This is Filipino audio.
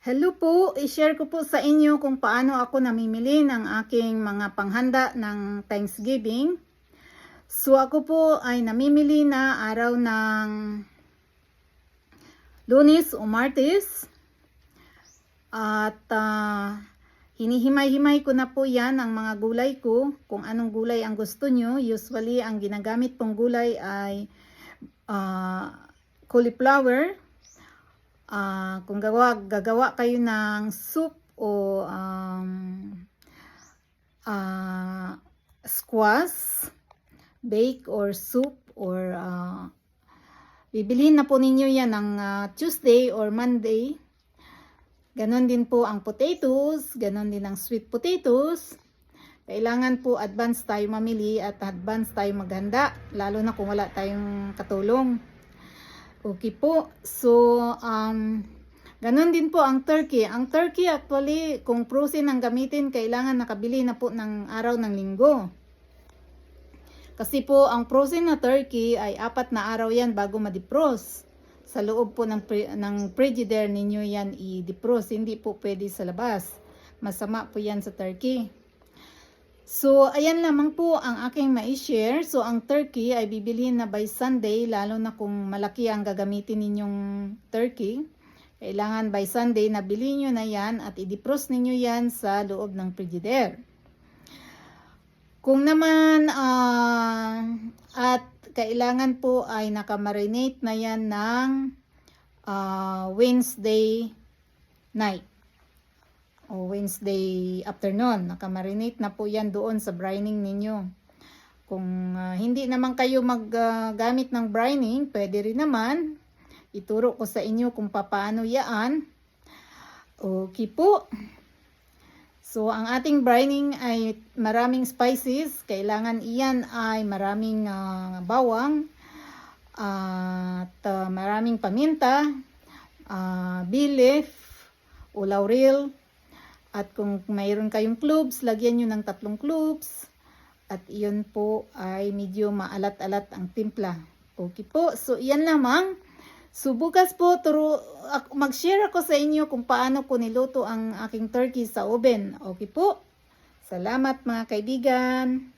Hello po, i-share ko po sa inyo kung paano ako namimili ng aking mga panghanda ng Thanksgiving. So ako po ay namimili na araw ng Lunes o Martes. At hinihimay-himay ko na po yan ang mga gulay ko, kung anong gulay ang gusto nyo. Usually ang ginagamit pong gulay ay cauliflower. Kung gagawa kayo ng soup o squash, bake or soup, or bibilhin na po ninyo yan ng Tuesday or Monday. Ganon din po ang potatoes, ganon din ang sweet potatoes. Kailangan po advance tayo mamili at advance tayo maghanda, lalo na kung wala tayong katulong. Okay po, so ganon din po ang turkey. Ang turkey actually, kung frozen ang gamitin, kailangan nakabili na po ng araw ng linggo. Kasi po ang frozen na turkey ay 4 na araw yan bago ma-defrost. Sa loob po ng frigidaire ninyo yan i-defrost, hindi po pwede sa labas. Masama po yan sa turkey. So, ayan lamang po ang aking ma-share. So, ang turkey ay bibilhin na by Sunday, lalo na kung malaki ang gagamitin ninyong turkey. Kailangan by Sunday na bilhin nyo na yan at i-defrost ninyo yan sa loob ng frigidaire. Kung naman, at kailangan po ay nakamarinate na yan ng Wednesday night. O Wednesday afternoon, nakamarinate na po yan doon sa brining ninyo. Kung hindi naman kayo maggamit ng brining, pwede rin naman. Ituro ko sa inyo kung paano yaan. Okay po. So, ang ating brining ay maraming spices. Kailangan iyan ay maraming bawang, at maraming paminta, bay leaf o laurel. At kung mayroon kayong cloves, lagyan nyo ng 3 cloves. At iyon po ay medyo maalat-alat ang timpla. Okay po. So, iyan lamang. So, bukas po, mag-share ako sa inyo kung paano ko niluto ang aking turkey sa oven. Okay po. Salamat mga kaibigan.